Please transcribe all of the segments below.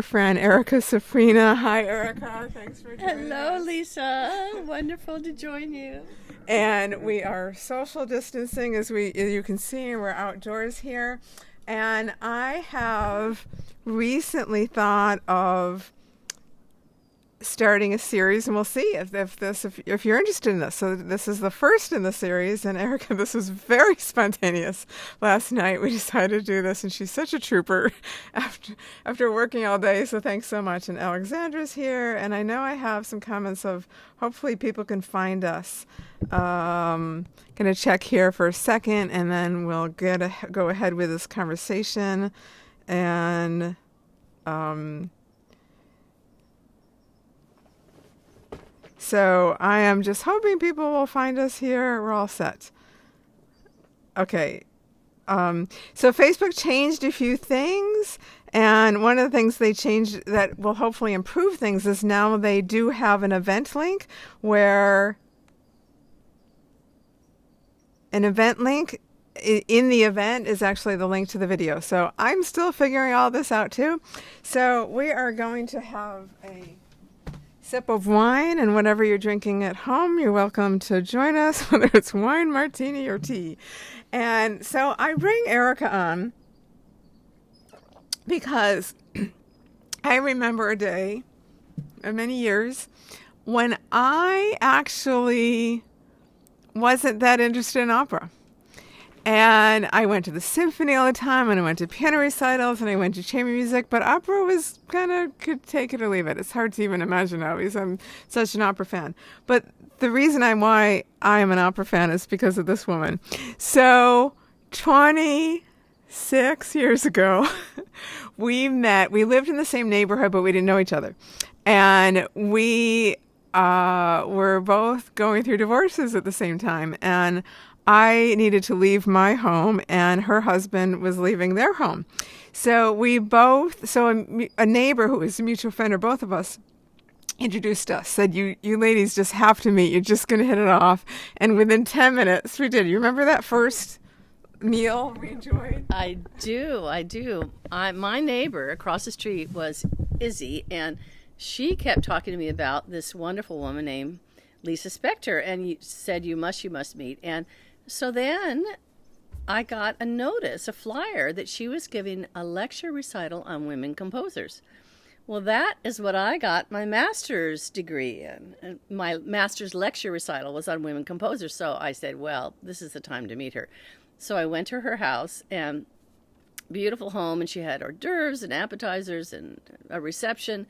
Friend Erica Safrina. Hi, Erica. Thanks for joining Hello, us. Lisa. Wonderful to join you. And we are social distancing, as you can see, and we're outdoors here. And I have recently thought of starting a series, and we'll see if you're interested in this. So this is the first in the series, and Erica, this was very spontaneous. Last night we decided to do this, and she's such a trooper after working all day. So thanks so much. And Alexandra's here, and I know I have some comments of hopefully people can find us. Going to check here for a second, and then we'll go ahead with this conversation, and. So I am just hoping people will find us here. We're all set. Okay. So Facebook changed a few things, and one of the things they changed that will hopefully improve things is now they do have an event link where an event link in the event is actually the link to the video. So I'm still figuring all this out too. So we are going to have a sip of wine, and whatever you're drinking at home, you're welcome to join us, whether it's wine, martini, or tea. And so I bring Erica on because I remember a day, many years, when I actually wasn't that interested in opera. And I went to the symphony all the time, and I went to piano recitals, and I went to chamber music, but opera was kind of, could take it or leave it. It's hard to even imagine now because I'm such an opera fan. But the reason why I am an opera fan is because of this woman. So 26 years ago, we met. We lived in the same neighborhood, but we didn't know each other. And we were both going through divorces at the same time. And I needed to leave my home, and her husband was leaving their home. So a neighbor who was a mutual friend of both of us introduced us, said, you ladies just have to meet. You're just going to hit it off. And within 10 minutes, we did. You remember that first meal we enjoyed? I do. My neighbor across the street was Izzy, and she kept talking to me about this wonderful woman named Lisa Spector, and said, you must meet. And so then I got a notice, a flyer, that she was giving a lecture recital on women composers. Well, that is what I got my master's degree in. My master's lecture recital was on women composers. So I said, well, this is the time to meet her. So I went to her house, and beautiful home, and she had hors d'oeuvres and appetizers and a reception.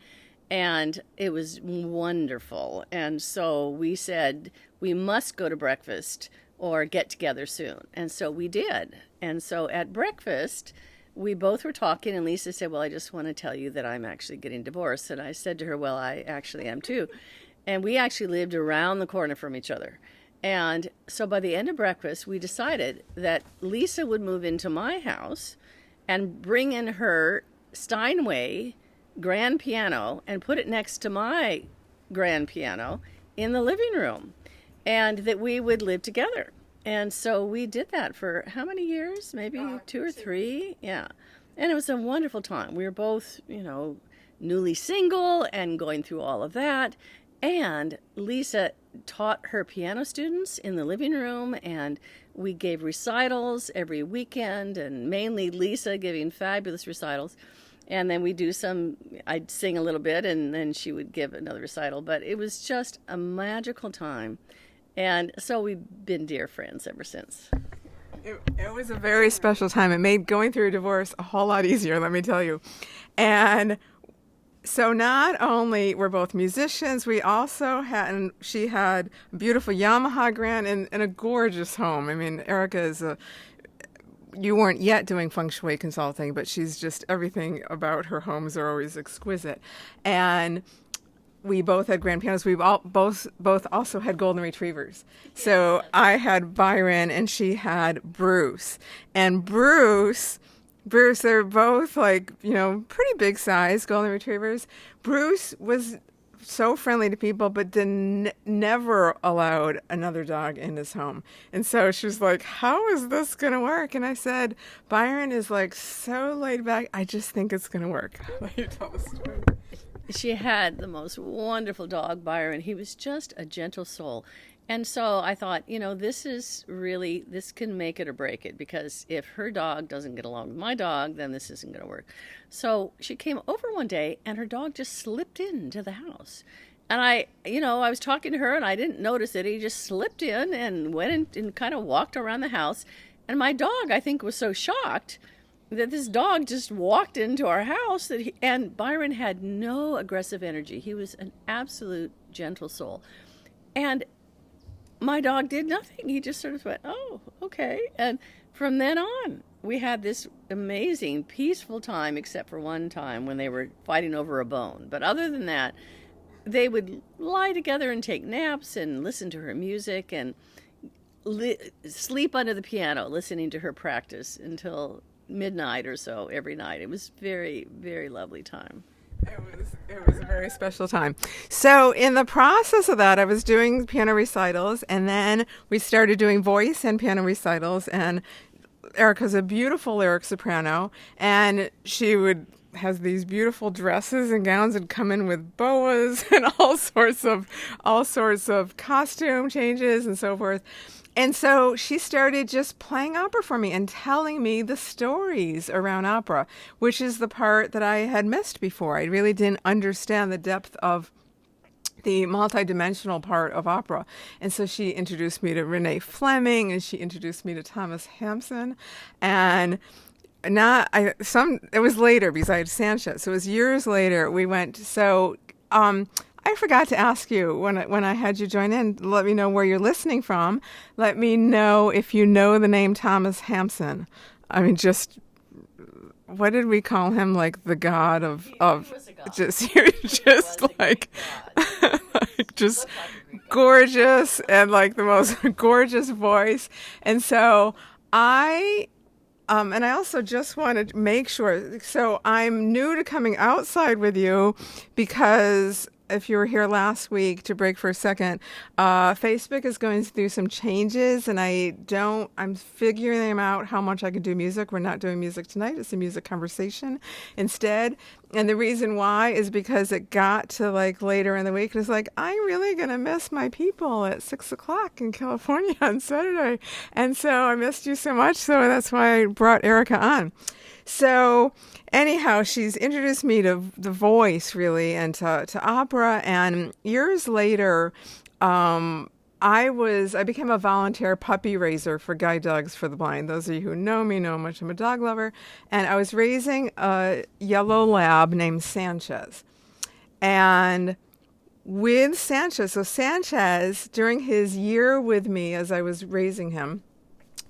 And it was wonderful. And so we said, we must go to breakfast or get together soon. And so we did. And so at breakfast, we both were talking, and Lisa said, well, I just want to tell you that I'm actually getting divorced. And I said to her, well, I actually am too. And we actually lived around the corner from each other. And so by the end of breakfast, we decided that Lisa would move into my house and bring in her Steinway grand piano and put it next to my grand piano in the living room, and that we would live together. And so we did that for how many years? Maybe 2 or 3. Yeah. And it was a wonderful time. We were both, newly single and going through all of that. And Lisa taught her piano students in the living room, and we gave recitals every weekend, and mainly Lisa giving fabulous recitals. And then I'd sing a little bit, and then she would give another recital. But it was just a magical time. And so we've been dear friends ever since. It was a very special time. It made going through a divorce a whole lot easier, let me tell you. And so not only were both musicians, we also and she had a beautiful Yamaha grand and a gorgeous home. I mean, Erica you weren't yet doing feng shui consulting, but she's just, everything about her homes are always exquisite. And we both had grand pianos. We both also had golden retrievers. So I had Byron, and she had Bruce. And Bruce, they're both pretty big size golden retrievers. Bruce was so friendly to people, but never allowed another dog in his home. And so she was like, how is this going to work? And I said, Byron is like so laid back. I just think it's going to work. I'll let you tell the story. She had the most wonderful dog, Byron. He was just a gentle soul. And so I thought, this can make it or break it, because if her dog doesn't get along with my dog, then this isn't going to work. So she came over one day and her dog just slipped into the house. And I was talking to her and I didn't notice it. He just slipped in and went in and kind of walked around the house. And my dog, I think, was so shocked that this dog just walked into our house and Byron had no aggressive energy. He was an absolute gentle soul. And my dog did nothing. He just sort of went, oh, okay. And from then on, we had this amazing, peaceful time, except for one time when they were fighting over a bone. But other than that, they would lie together and take naps and listen to her music and sleep under the piano, listening to her practice until midnight or so every night. It was very, very lovely time. It was a very special time. So in the process of that, I was doing piano recitals, and then we started doing voice and piano recitals. And Erica's a beautiful lyric soprano, and she has these beautiful dresses and gowns and come in with boas and all sorts of costume changes and so forth. And so she started just playing opera for me and telling me the stories around opera, which is the part that I had missed before. I really didn't understand the depth of the multidimensional part of opera. And so she introduced me to Renee Fleming, and she introduced me to Thomas Hampson. And it was later because I had Sanchez. So it was years later we went. So I forgot to ask you when I had you join in, let me know where you're listening from. Let me know if you know the name Thomas Hampson. I mean, just what did we call him? Like the god of He was a god. just like just gorgeous and like the most gorgeous voice. And so and I also just wanted to make sure, so I'm new to coming outside with you because if you were here last week, to break for a second, Facebook is going through some changes, and I'm figuring them out how much I can do music. We're not doing music tonight. It's a music conversation instead. And the reason why is because it got to like later in the week. It's like, I'm really going to miss my people at 6:00 in California on Saturday. And so I missed you so much. So that's why I brought Erica on. So anyhow, she's introduced me to the voice, really, and to opera. And years later, I became a volunteer puppy raiser for Guide Dogs for the Blind. Those of you who know me know how much I'm a dog lover. And I was raising a yellow lab named Sanchez. And with Sanchez, so Sanchez, during his year with me as I was raising him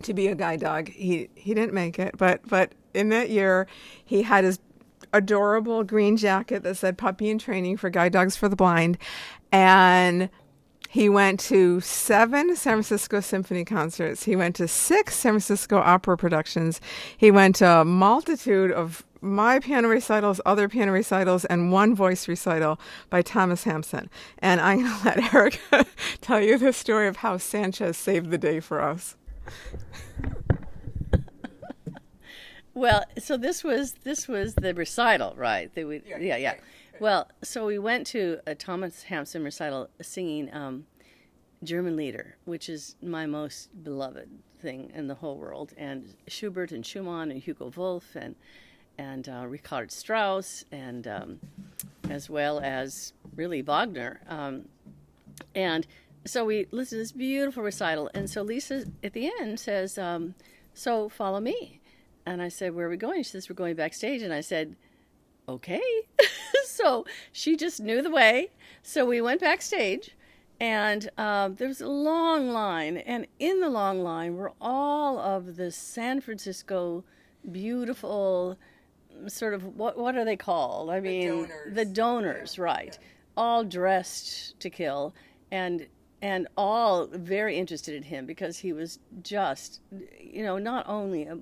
to be a guide dog, he didn't make it, but in that year, he had his adorable green jacket that said Puppy in Training for Guide Dogs for the Blind. And he went to 7 San Francisco symphony concerts. He went to 6 San Francisco opera productions. He went to a multitude of my piano recitals, other piano recitals, and one voice recital by Thomas Hampson. And I'm going to let Erica tell you the story of how Sanchez saved the day for us. Well, so this was the recital, right? Yeah. Right. Well, so we went to a Thomas Hampson recital singing German Lieder, which is my most beloved thing in the whole world, and Schubert and Schumann and Hugo Wolf and Richard Strauss, and as well as really Wagner. And so we listened to this beautiful recital, and so Lisa at the end says, so follow me. And I said, where are we going? She says, we're going backstage. And I said, okay. So she just knew the way. So we went backstage, and there was a long line. And in the long line were all of the San Francisco beautiful sort of, what are they called? I mean, the donors, right. All dressed to kill, and all very interested in him because he was just, not only a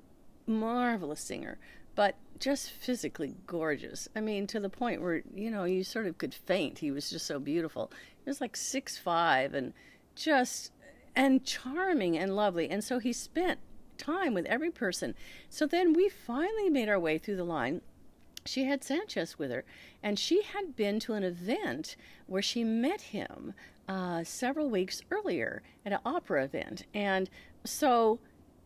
marvelous singer, but just physically gorgeous. I mean, to the point where, you sort of could faint. He was just so beautiful. He was like 6'5" and just, and charming and lovely. And so he spent time with every person. So then we finally made our way through the line. She had Sanchez with her, and she had been to an event where she met him several weeks earlier at an opera event. And so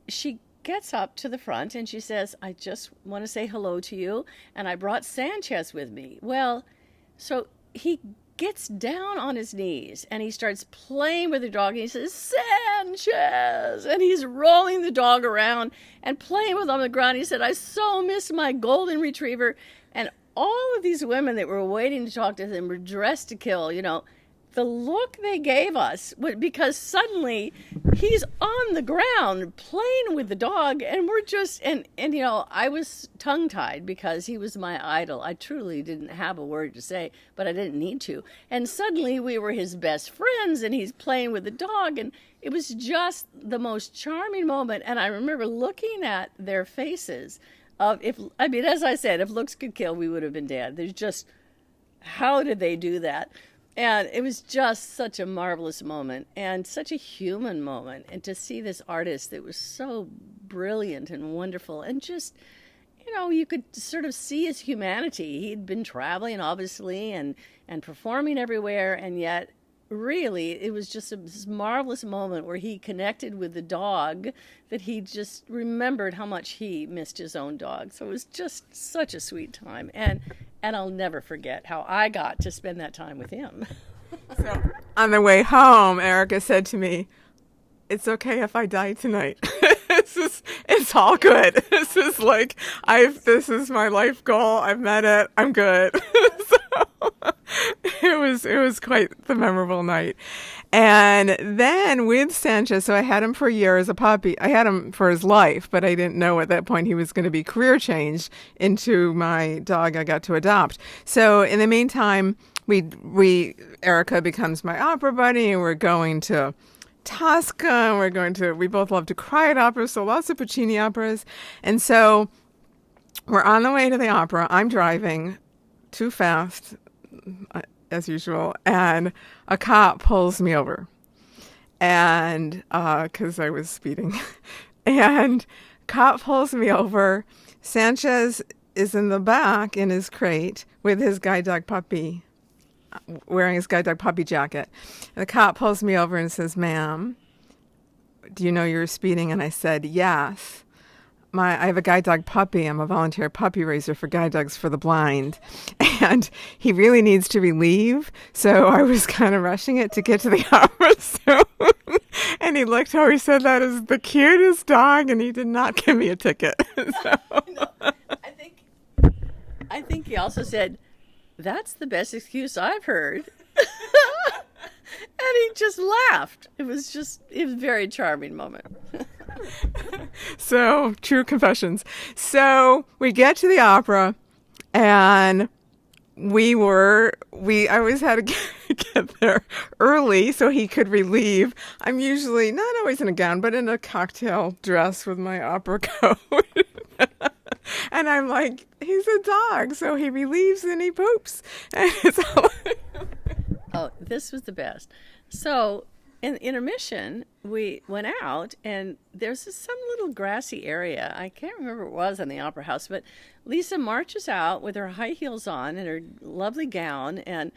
she gets up to the front and she says, I just want to say hello to you, and I brought Sanchez with me. Well, so he gets down on his knees and he starts playing with the dog, and he says, Sanchez, and he's rolling the dog around and playing with him on the ground. He said, I so miss my golden retriever. And all of these women that were waiting to talk to him were dressed to kill. The look they gave us, because suddenly he's on the ground playing with the dog, and we're just, and I was tongue-tied because he was my idol. I truly didn't have a word to say, but I didn't need to. And suddenly we were his best friends, and he's playing with the dog, and it was just the most charming moment. And I remember looking at their faces as I said, if looks could kill, we would have been dead. There's just, how did they do that? And it was just such a marvelous moment and such a human moment. And to see this artist that was so brilliant and wonderful, and just, you could sort of see his humanity. He'd been traveling, obviously, and performing everywhere. And yet, really, it was just this marvelous moment where he connected with the dog, that he just remembered how much he missed his own dog. So it was just such a sweet time. And I'll never forget how I got to spend that time with him. So on the way home, Erica said to me, it's okay if I die tonight. It's all good. This is my life goal. I've met it. I'm good. So it was quite the memorable night. And then with Sanchez, so I had him for a year as a puppy. I had him for his life, but I didn't know at that point he was going to be career changed into my dog I got to adopt. So in the meantime, Erica becomes my opera buddy, and we're going to Tosca, and we both love to cry at opera, so lots of Puccini operas. And so we're on the way to the opera. I'm driving too fast, as usual, and a cop pulls me over, and because I was speeding, and cop pulls me over. Sanchez is in the back in his crate with his guide dog puppy, wearing his guide dog puppy jacket. And the cop pulls me over and says, ma'am, do you know you're speeding? And I said, yes. I have a guide dog puppy. I'm a volunteer puppy raiser for Guide Dogs for the Blind. And he really needs to relieve. So I was kind of rushing it to get to the opera soon. And he looked how he said, that is the cutest dog. And he did not give me a ticket. So. I think he also said, that's the best excuse I've heard. And he just laughed. It was a very charming moment. So, true confessions. So, we get to the opera, and I always had to get there early so he could relieve. I'm usually not always in a gown, but in a cocktail dress with my opera coat. And I'm like, he's a dog, so he relieves and he poops. And Oh, this was the best. So in intermission, we went out, and there's some little grassy area. I can't remember what it was in the Opera House, but Lisa marches out with her high heels on and her lovely gown, and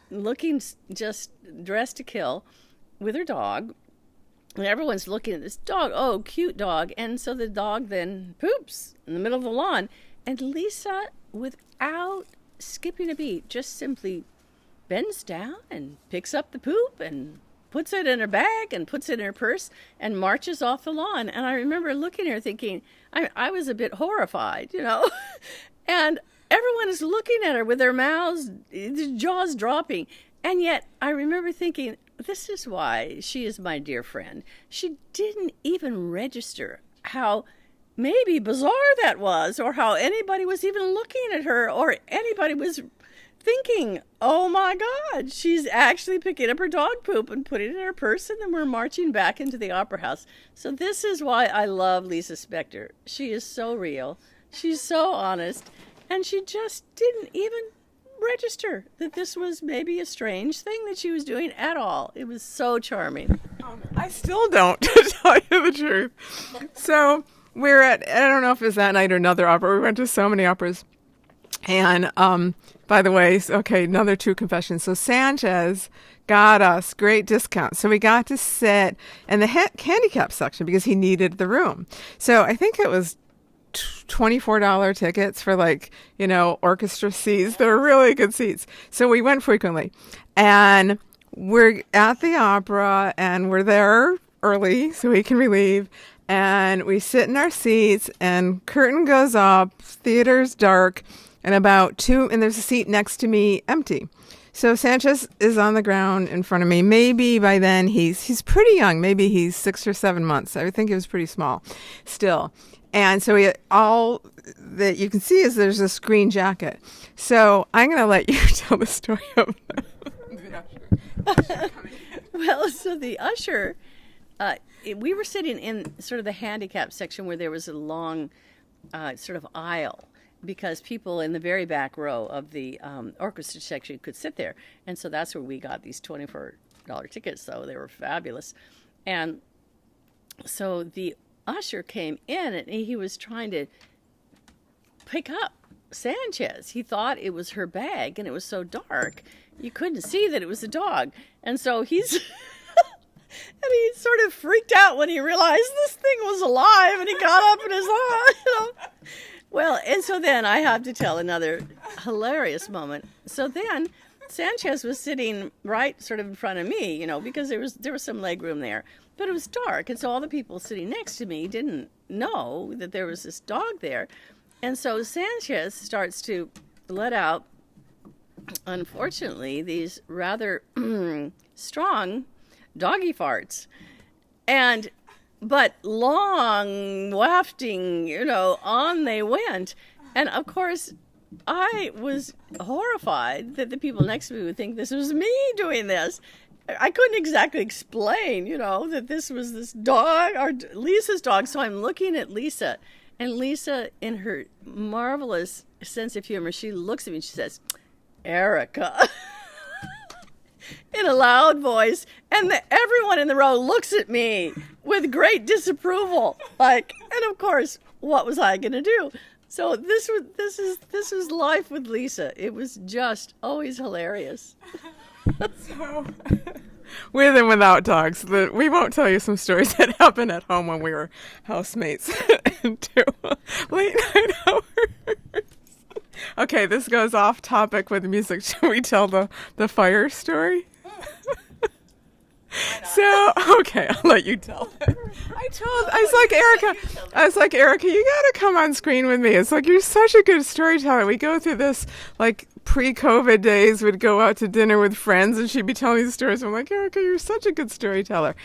looking just dressed to kill, with her dog. And everyone's looking at this dog. Oh, cute dog. And so the dog then poops in the middle of the lawn. And Lisa, without skipping a beat, just simply bends down and picks up the poop and puts it in her bag and puts it in her purse and marches off the lawn. And I remember looking at her thinking, I was a bit horrified, And everyone is looking at her with their mouths, jaws dropping. And yet I remember thinking, this is why she is my dear friend. She didn't even register how maybe bizarre that was, or how anybody was even looking at her, or anybody was thinking, oh my God, she's actually picking up her dog poop and putting it in her purse, and then we're marching back into the Opera House. So this is why I love Lisa Spector. She is so real. She's so honest. And she just didn't even register that this was maybe a strange thing that she was doing at all. It was so charming. I still don't, to tell you the truth. So we're at, I don't know if it was that night or another opera. We went to so many operas. And by the way, okay, another true confession. So Sanchez got us great discounts. So we got to sit in the handicap section because he needed the room. So I think it was $24 tickets for orchestra seats. They were really good seats. So we went frequently. And we're at the opera and we're there early so we can relieve. And we sit in our seats and curtain goes up, theater's dark, and and there's a seat next to me empty. So Sanchez is on the ground in front of me. Maybe by then he's pretty young. Maybe he's 6 or 7 months. I think he was pretty small still. And so all that you can see is there's this green jacket. So I'm going to let you tell the story of Well, so the usher, we were sitting in sort of the handicap section where there was a long sort of aisle, because people in the very back row of the orchestra section could sit there. And so that's where we got these $24 tickets, so they were fabulous. And so the usher came in, and he was trying to pick up Sanchez. He thought it was her bag, and it was so dark, you couldn't see that it was a dog. And so he's... And he sort of freaked out when he realized this thing was alive, and he got up in his Well, and so then I have to tell another hilarious moment. So then Sanchez was sitting right sort of in front of me, because there was some leg room there. But it was dark, and so all the people sitting next to me didn't know that there was this dog there. And so Sanchez starts to let out, unfortunately, these rather strong doggy farts. But long, wafting, on they went. And of course, I was horrified that the people next to me would think this was me doing this. I couldn't exactly explain, that this was this dog, or Lisa's dog. So I'm looking at Lisa, and Lisa, in her marvelous sense of humor, she looks at me and she says, "Erica," in a loud voice, and everyone in the row looks at me with great disapproval. And of course, what was I going to do? So this was life with Lisa. It was just always hilarious. So, with and without dogs, we won't tell you some stories that happened at home when we were housemates into late night hours. Okay, this goes off topic with music. Should we tell the fire story? So, okay, I'll let you tell it. I was like, Erica, you gotta come on screen with me. It's like, you're such a good storyteller. We go through this, pre-COVID days, we'd go out to dinner with friends, and she'd be telling me the stories. I'm like, Erica, you're such a good storyteller.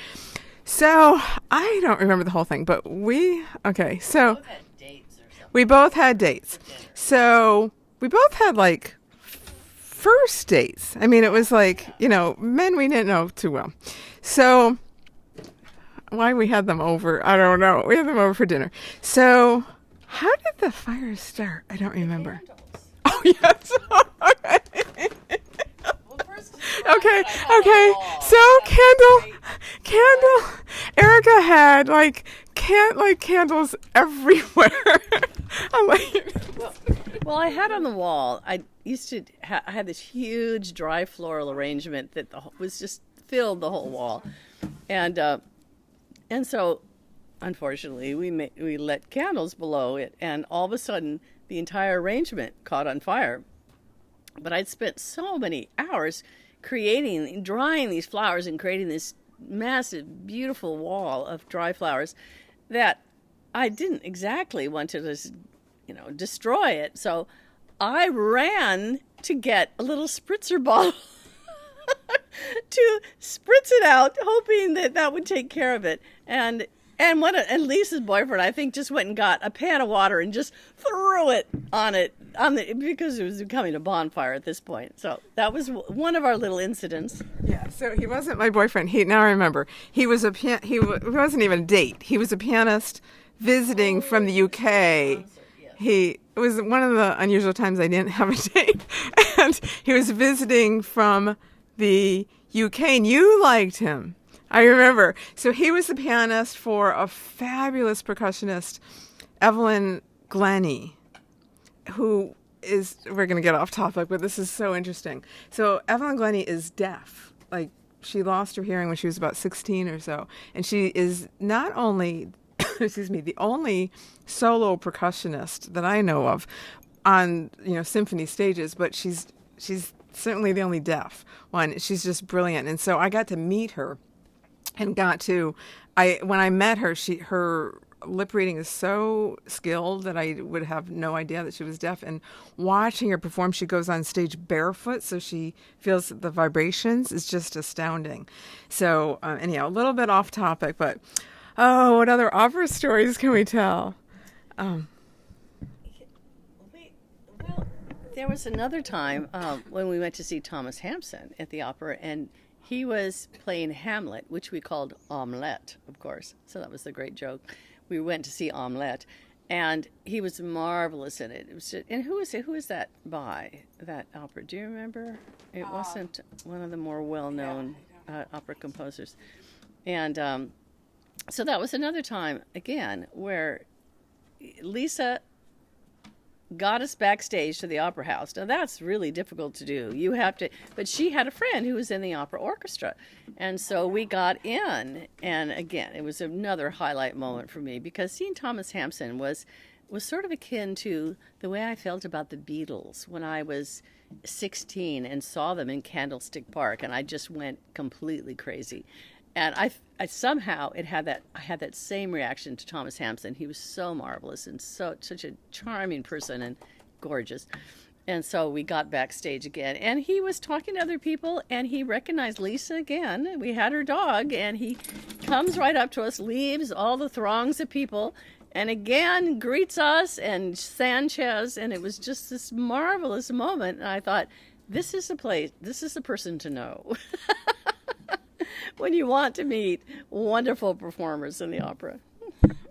So, I don't remember the whole thing, but we both had dates or something. We both had dates. So, we both had, first dates. I mean, it was men we didn't know too well. So, why we had them over, I don't know. We had them over for dinner. So, how did the fire start? I don't remember. Oh, yes. Okay. So, candle. Erica had, candles everywhere. I'm like... Well, I had on the wall, I used to I had this huge dry floral arrangement that was just filled the whole wall. And so, unfortunately, we lit candles below it, and all of a sudden, the entire arrangement caught on fire. But I'd spent so many hours drying these flowers and creating this massive, beautiful wall of dry flowers that I didn't exactly want to just, destroy it. So I ran to get a little spritzer bottle to spritz it out, hoping that would take care of it. And Lisa's boyfriend, I think, just went and got a pan of water and just threw it because it was becoming a bonfire at this point. So that was one of our little incidents. Yeah. So he wasn't my boyfriend. Now I remember. He was he wasn't even a date. He was a pianist visiting from the UK. it was one of the unusual times I didn't have a date, and he was visiting from the UK, and you liked him. I remember. So he was the pianist for a fabulous percussionist, Evelyn Glennie, who is, we're going to get off topic, but this is so interesting. So Evelyn Glennie is deaf. Like, she lost her hearing when she was about 16 or so. And she is not only, excuse me, the only solo percussionist that I know of on, symphony stages, but she's certainly the only deaf one. She's just brilliant. And so I got to meet her and when I met her, her lip reading is so skilled that I would have no idea that she was deaf. And watching her perform, she goes on stage barefoot, so she feels the vibrations. Is just astounding. So anyhow, a little bit off topic, but what other opera stories can we tell? Well, there was another time when we went to see Thomas Hampson at the opera, and he was playing Hamlet, which we called Omelette, of course. So that was the great joke. We went to see Omelette, and he was marvelous in it. It was just, and who is that by, that opera? Do you remember? It wasn't one of the more well-known opera composers. And so that was another time, again, where Lisa got us backstage to the opera house. Now that's really difficult to do. You have to, but she had a friend who was in the opera orchestra, and so we got in. And again, it was another highlight moment for me, because seeing Thomas Hampson was sort of akin to the way I felt about the Beatles when I was 16 and saw them in Candlestick Park, and I just went completely crazy. And I somehow I had that same reaction to Thomas Hampson. He was so marvelous and such a charming person and gorgeous. And so we got backstage again, and he was talking to other people, and he recognized Lisa again. We had her dog, and he comes right up to us, leaves all the throngs of people, and again greets us and Sanchez, and it was just this marvelous moment. And I thought, this is the person to know. When you want to meet wonderful performers in the opera.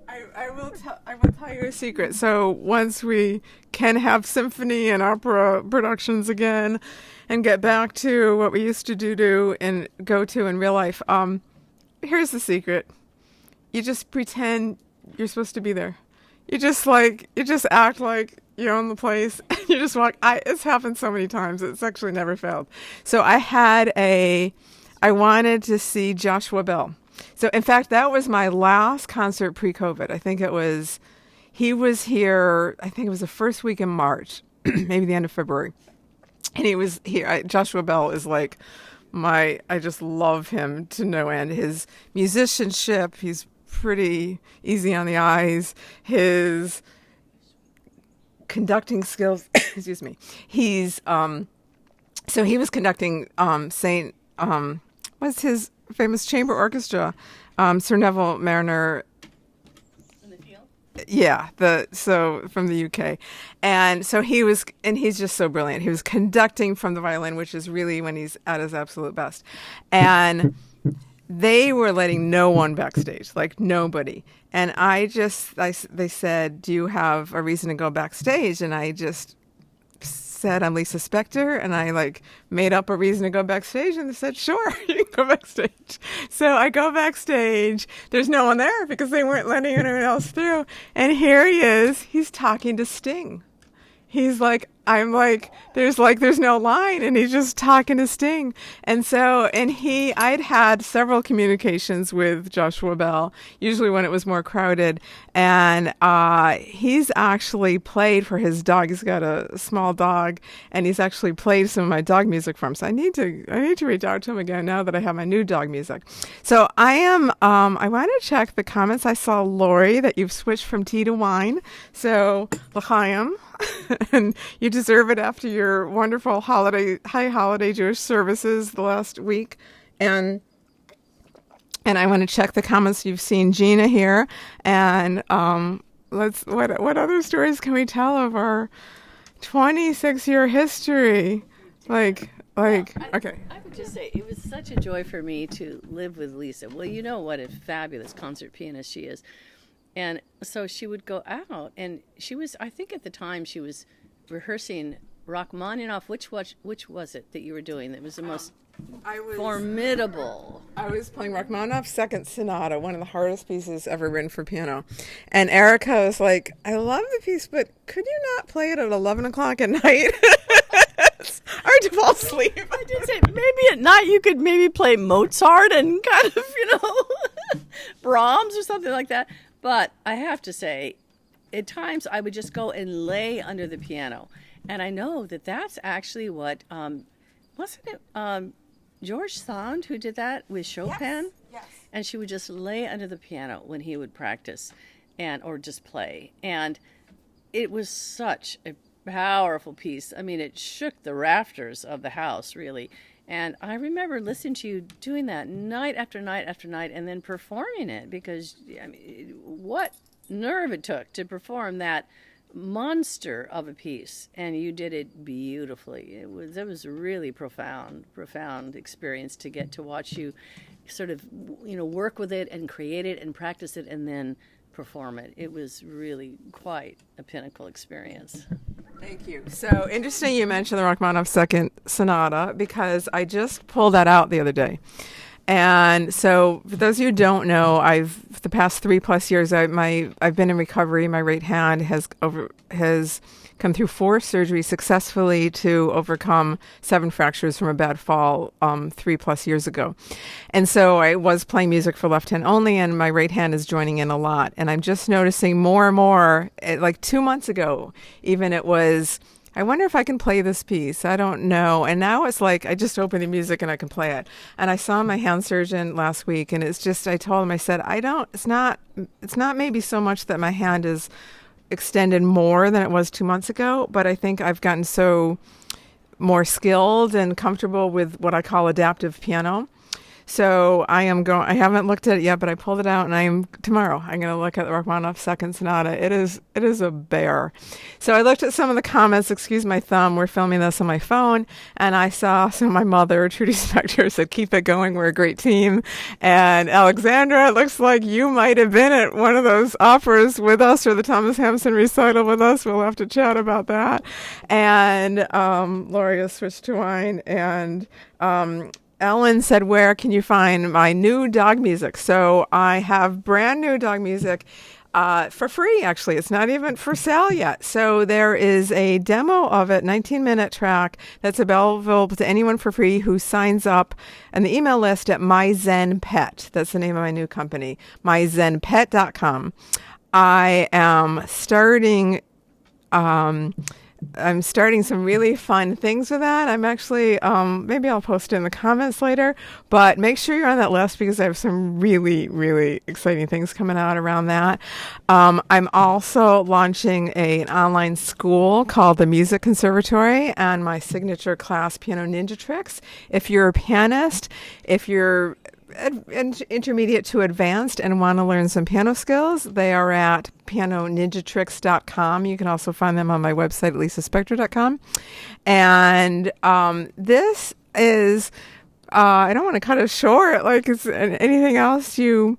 I will tell you a secret. So once we can have symphony and opera productions again and get back to what we used to do and go to in real life, here's the secret. You just pretend you're supposed to be there. You just act like you own the place. You just walk. It's happened so many times. It's actually never failed. So I wanted to see Joshua Bell. So, in fact, that was my last concert pre-COVID. He was here, I think it was the first week in March, maybe the end of February. And he was here. Joshua Bell is like I just love him to no end. His musicianship, he's pretty easy on the eyes. His conducting skills, excuse me. So he was conducting what's his famous chamber orchestra, Sir Neville Mariner. In the field? Yeah, from the UK. And so he's just so brilliant. He was conducting from the violin, which is really when he's at his absolute best. And they were letting no one backstage, like nobody. And they said, do you have a reason to go backstage? And I just said, I'm Lisa Spector, and I made up a reason to go backstage, and they said, sure, you can go backstage. So I go backstage. There's no one there because they weren't letting anyone else through. And here he is. He's talking to Sting. He's like, there's no line, and he's just talking to Sting. And so, I'd had several communications with Joshua Bell, usually when it was more crowded, and he's actually played for his dog. He's got a small dog, and he's actually played some of my dog music for him. So I need to reach out to him again now that I have my new dog music. So I want to check the comments. I saw, Lori, that you've switched from tea to wine. So, l'chaim. And you deserve it after your wonderful high holiday Jewish services the last week. And I want to check the comments. You've seen Gina here. And what other stories can we tell of our 26-year history? Okay. I would just say it was such a joy for me to live with Lisa. Well, you know what a fabulous concert pianist she is. And so she would go out, and she was, I think at the time, she was rehearsing Rachmaninoff. Which was it that you were doing that was the most formidable? I was playing Rachmaninoff's Second Sonata, one of the hardest pieces ever written for piano. And Erica was like, I love the piece, but could you not play it at 11 o'clock at night? It's hard to fall asleep. I did say maybe at night you could maybe play Mozart and kind of, Brahms or something like that. But I have to say, at times I would just go and lay under the piano. And I know that that's actually what, wasn't it George Sand who did that with Chopin? Yes. And she would just lay under the piano when he would practice or just play. And it was such a powerful piece. I mean, it shook the rafters of the house, really. And I remember listening to you doing that night after night after night and then performing it because, I mean, what nerve it took to perform that monster of a piece. And you did it beautifully. It was a really profound experience to get to watch you sort of, work with it and create it and practice it and then perform it. It was really quite a pinnacle experience. Thank you. So interesting you mentioned the Rachmaninoff Second Sonata because I just pulled that out the other day. And so for those of you who don't know, for the past 3+ years, I've been in recovery. My right hand has come through 4 surgeries successfully to overcome 7 fractures from a bad fall 3+ years ago. And so I was playing music for left hand only, and my right hand is joining in a lot. And I'm just noticing more and more, like 2 months ago, even it was, I wonder if I can play this piece. I don't know. And now it's like I just open the music and I can play it. And I saw my hand surgeon last week, and it's just, I told him, I said, it's not maybe so much that my hand is extended more than it was 2 months ago, but I think I've gotten so more skilled and comfortable with what I call adaptive piano. So I haven't looked at it yet, but I pulled it out, and tomorrow I'm going to look at the Rachmaninoff Second Sonata. It is a bear. So I looked at some of the comments. Excuse my thumb. We're filming this on my phone, and I saw my mother, Trudy Spector, said, "Keep it going. We're a great team." And Alexandra, it looks like you might have been at one of those operas with us or the Thomas Hampson recital with us. We'll have to chat about that. And Gloria switched to wine, and Ellen said, where can you find my new dog music? So I have brand new dog music for free, actually. It's not even for sale yet. So there is a demo of it, 19-minute track, that's available to anyone for free who signs up on the email list at My Zen Pet. That's the name of my new company, myzenpet.com. I am starting some really fun things with that. I'm actually, maybe I'll post it in the comments later, but make sure you're on that list because I have some really, really exciting things coming out around that. I'm also launching an online school called the Music Conservatory and my signature class, Piano Ninja Tricks. If you're a pianist, if you're intermediate to advanced and want to learn some piano skills, they are at pianoninjatricks.com. You can also find them on my website at lisaspector.com. And this is, I don't want to cut it short. Like, is anything else you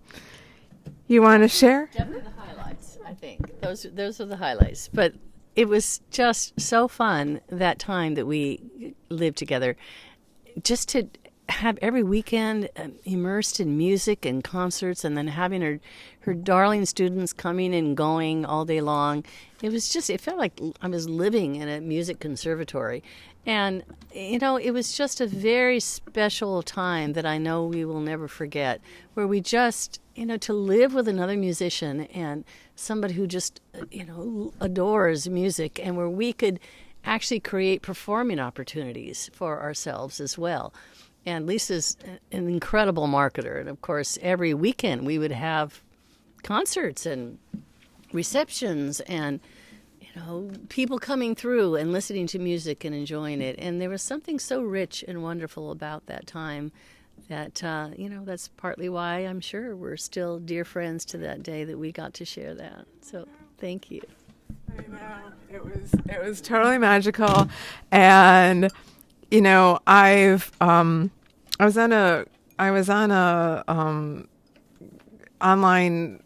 want to share? Definitely the highlights, I think. Those are the highlights. But it was just so fun that time that we lived together. Just to have every weekend immersed in music and concerts, and then having her darling students coming and going all day long. It felt like I was living in a music conservatory. And, it was just a very special time that I know we will never forget, where we just, to live with another musician and somebody who just, adores music, and where we could actually create performing opportunities for ourselves as well. And Lisa's an incredible marketer. And, of course, every weekend we would have concerts and receptions and, people coming through and listening to music and enjoying it. And there was something so rich and wonderful about that time that, that's partly why I'm sure we're still dear friends to that day that we got to share that. So thank you. I know. It was totally magical. And I was on a online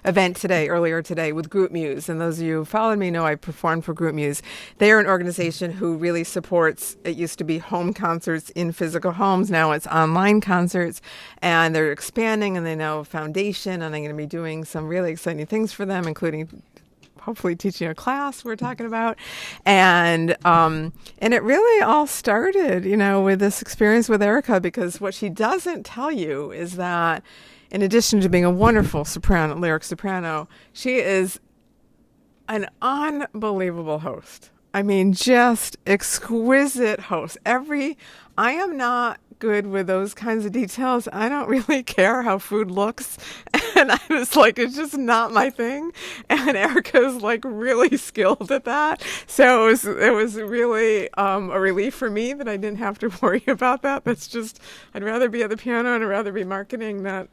event earlier today with Group Muse. And those of you who followed me know I performed for Group Muse. They are an organization who really supports, it used to be home concerts in physical homes. Now it's online concerts, and they're expanding, and they now have a foundation, and I'm going to be doing some really exciting things for them, including hopefully teaching a class we're talking about. And it really all started, with this experience with Erica, because what she doesn't tell you is that in addition to being a wonderful lyric soprano, she is an unbelievable host. I mean, just exquisite host. I am not good with those kinds of details. I don't really care how food looks. And I was like, it's just not my thing. And Erica's like really skilled at that. So it was really a relief for me that I didn't have to worry about that. I'd rather be at the piano and I'd rather be marketing, not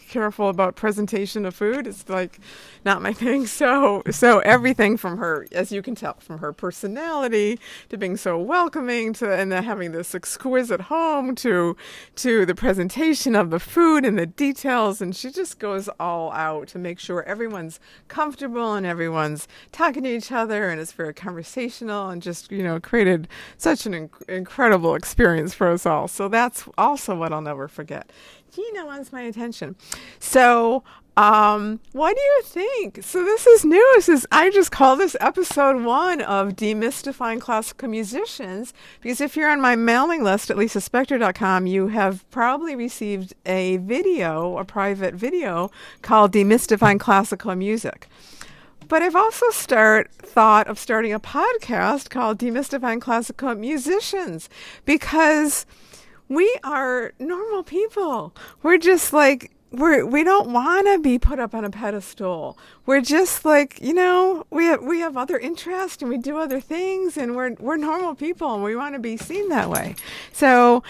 careful about presentation of food. It's like not my thing. So everything from her, as you can tell, from her personality to being so welcoming and then having this exquisite home to the presentation of the food and the details, and she just goes all out to make sure everyone's comfortable and everyone's talking to each other, and it's very conversational, and just created such an incredible experience for us all. So that's also what I'll never forget. Gina wants my attention. So, what do you think? So this is new. I just call this episode 1 of Demystifying Classical Musicians, because if you're on my mailing list at lisaspector.com, you have probably received a private video called Demystifying Classical Music. But I've also thought of starting a podcast called Demystifying Classical Musicians, because we are normal people. We're just like, we don't want to be put up on a pedestal. We're just like, we have other interests and we do other things, and we're normal people and we want to be seen that way. So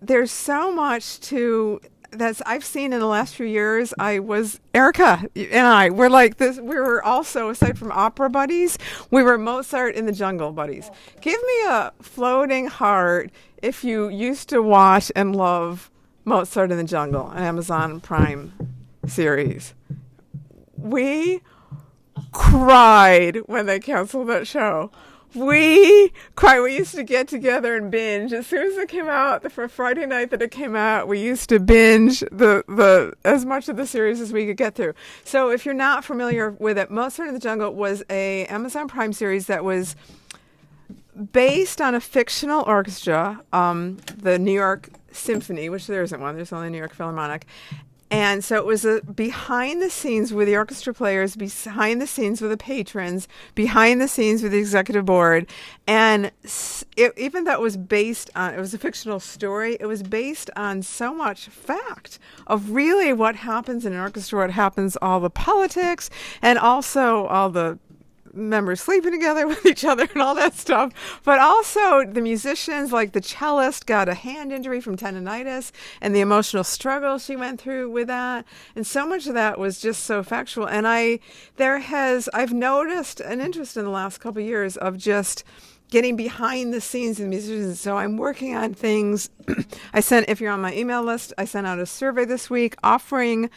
there's so much that I've seen in the last few years. Erica and I were like this. We were also, aside from opera buddies, we were Mozart in the Jungle buddies. Give me a floating heart if you used to watch and love Mozart in the Jungle, an Amazon Prime series. We cried when they canceled that show. We cried. We used to get together and binge. As soon as it came out, for Friday night that it came out, we used to binge the as much of the series as we could get through. So if you're not familiar with it, Mozart in the Jungle was a Amazon Prime series that was based on a fictional orchestra, the New York Symphony, which there isn't one, there's only New York Philharmonic. And so it was behind the scenes with the orchestra players, behind the scenes with the patrons, behind the scenes with the executive board. And even though it was it was a fictional story, it was based on so much fact of really what happens in an orchestra, what happens, all the politics, and also all the members sleeping together with each other and all that stuff. But also the musicians, like the cellist got a hand injury from tendonitis, and the emotional struggle she went through with that. And so much of that was just so factual. And I've noticed an interest in the last couple of years of just getting behind the scenes in musicians. So I'm working on things. If you're on my email list, I sent out a survey this week offering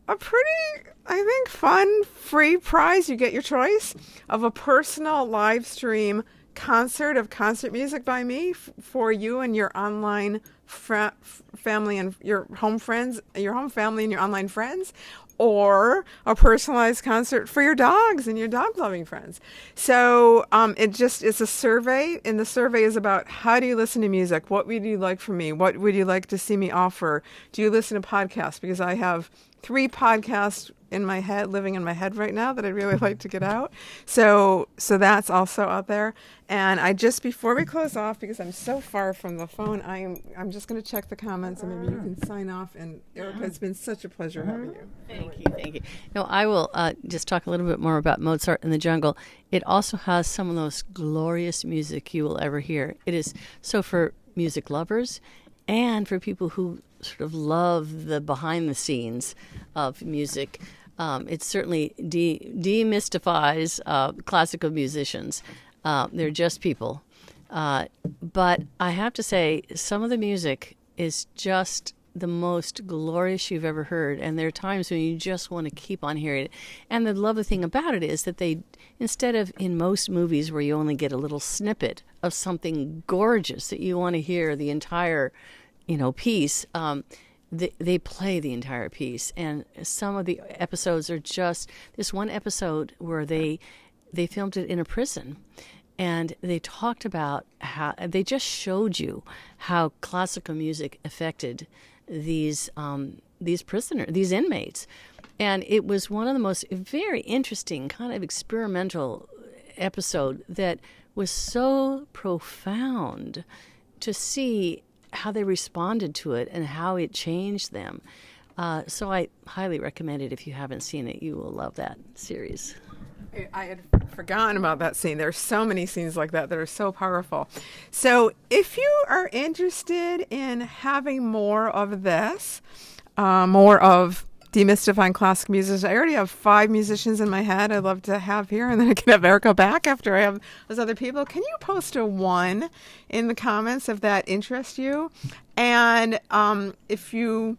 a pretty, I think, fun free prize. You get your choice of a personal live stream concert of concert music by me for you and your online family and your home friends, your home family and your online friends, or a personalized concert for your dogs and your dog-loving friends. So it's a survey, and the survey is about, how do you listen to music? What would you like from me? What would you like to see me offer? Do you listen to podcasts? Because I have 3 podcasts in my head, living in my head right now, that I'd really like to get out. So that's also out there. And before we close off, because I'm so far from the phone, I'm just going to check the comments, and maybe you can sign off. And Erica, it's been such a pleasure having you. Thank you. No, I will just talk a little bit more about Mozart in the Jungle. It also has some of the most glorious music you will ever hear. It is so for music lovers and for people who sort of love the behind the scenes of music. It certainly demystifies classical musicians. They're just people. But I have to say, some of the music is just the most glorious you've ever heard, and there are times when you just want to keep on hearing it. And the lovely thing about it is that they, instead of in most movies where you only get a little snippet of something gorgeous that you want to hear the entire, piece, they play the entire piece. And some of the episodes are just this one episode where they filmed it in a prison. And they talked about how they just showed you how classical music affected these inmates. And it was one of the most very interesting kind of experimental episode that was so profound to see how they responded to it and how it changed them. So I highly recommend it. If you haven't seen it, you will love that series. I had forgotten about that scene. There are so many scenes like that are so powerful. So if you are interested in having more of this, more of demystifying classic musicians, I already have 5 musicians in my head I'd love to have here, and then I can have Erica back after I have those other people. Can you post a 1 in the comments if that interests you? And if you...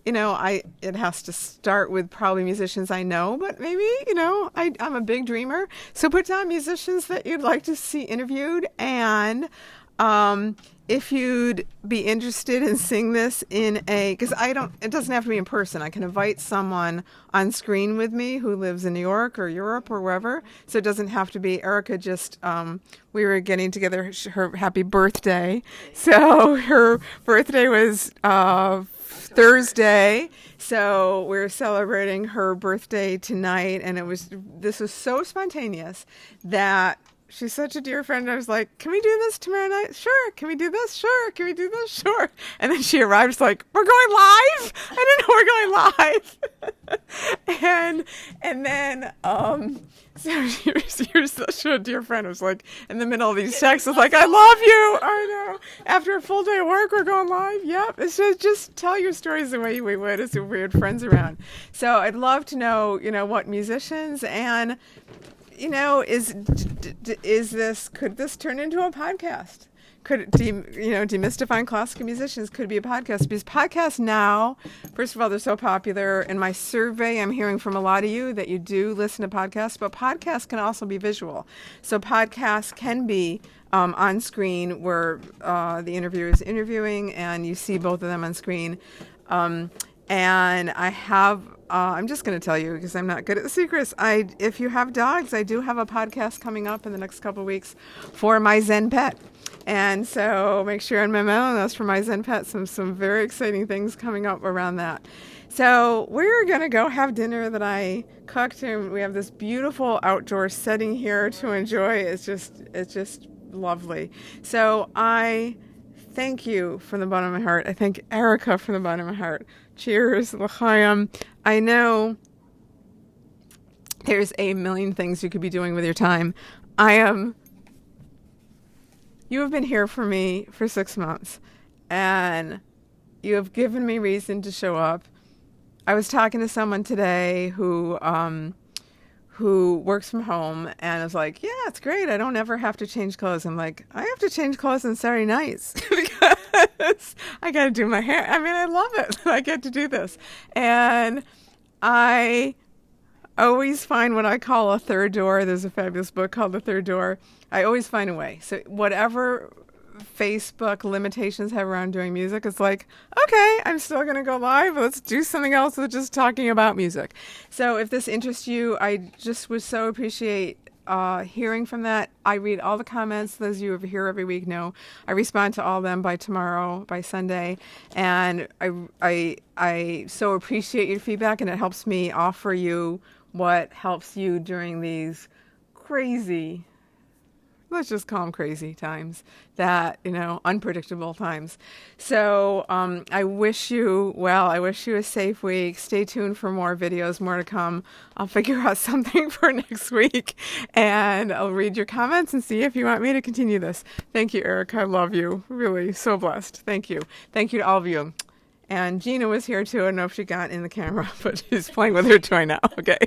it has to start with probably musicians I know, but maybe, I'm a big dreamer. So put down musicians that you'd like to see interviewed. And if you'd be interested in seeing this because it doesn't have to be in person. I can invite someone on screen with me who lives in New York or Europe or wherever. So it doesn't have to be Erica. Just, we were getting together her happy birthday. So her birthday was, Thursday, so we're celebrating her birthday tonight, and this was so spontaneous that she's such a dear friend. I was like, can we do this tomorrow night? Sure. Can we do this? Sure. Can we do this? Sure. And then she arrived, she's like, we're going live? I didn't know we're going live. and then so you're such a dear friend. I was like, in the middle of these texts, I was like, I love you. I know. After a full day of work, we're going live. Yep. So just tell your stories the way we would as if we had friends around. So I'd love to know, what musicians and, could this turn into a podcast? Could demystifying classical musicians could be a podcast, because podcasts now, first of all, they're so popular. In my survey, I'm hearing from a lot of you that you do listen to podcasts, but podcasts can also be visual. So podcasts can be on screen where the interviewer is interviewing and you see both of them on screen. And I have, I'm just going to tell you because I'm not good at the secrets. If you have dogs, I do have a podcast coming up in the next couple of weeks for my Zen pet. And so make sure on my mailing list for my Zen pet, some very exciting things coming up around that. So we're going to go have dinner that I cooked, and we have this beautiful outdoor setting here to enjoy. It's just lovely. So I thank you from the bottom of my heart. I thank Erica from the bottom of my heart. Cheers, l'chaim. I know there's a million things you could be doing with your time. You have been here for me for 6 months, and you have given me reason to show up. I was talking to someone today who works from home, and I was like, yeah, it's great. I don't ever have to change clothes. I'm like, I have to change clothes on Saturday nights because I got to do my hair. I mean, I love it. I get to do this. And I always find what I call a third door. There's a fabulous book called The Third Door. I always find a way. So whatever Facebook limitations have around doing music, it's like, okay, I'm still going to go live. Let's do something else with just talking about music. So if this interests you, I just would so appreciate hearing from that. I read all the comments. Those of you who are here every week know I respond to all of them by tomorrow, by Sunday. And I so appreciate your feedback, and it helps me offer you what helps you during these crazy, let's just call them crazy times, that, unpredictable times. So I wish you a safe week. Stay tuned for more videos, more to come. I'll figure out something for next week, and I'll read your comments and see if you want me to continue this. Thank you, Eric. I love you. Really, so blessed. Thank you. Thank you to all of you. And Gina was here too. I don't know if she got in the camera, but she's playing with her toy now. Okay.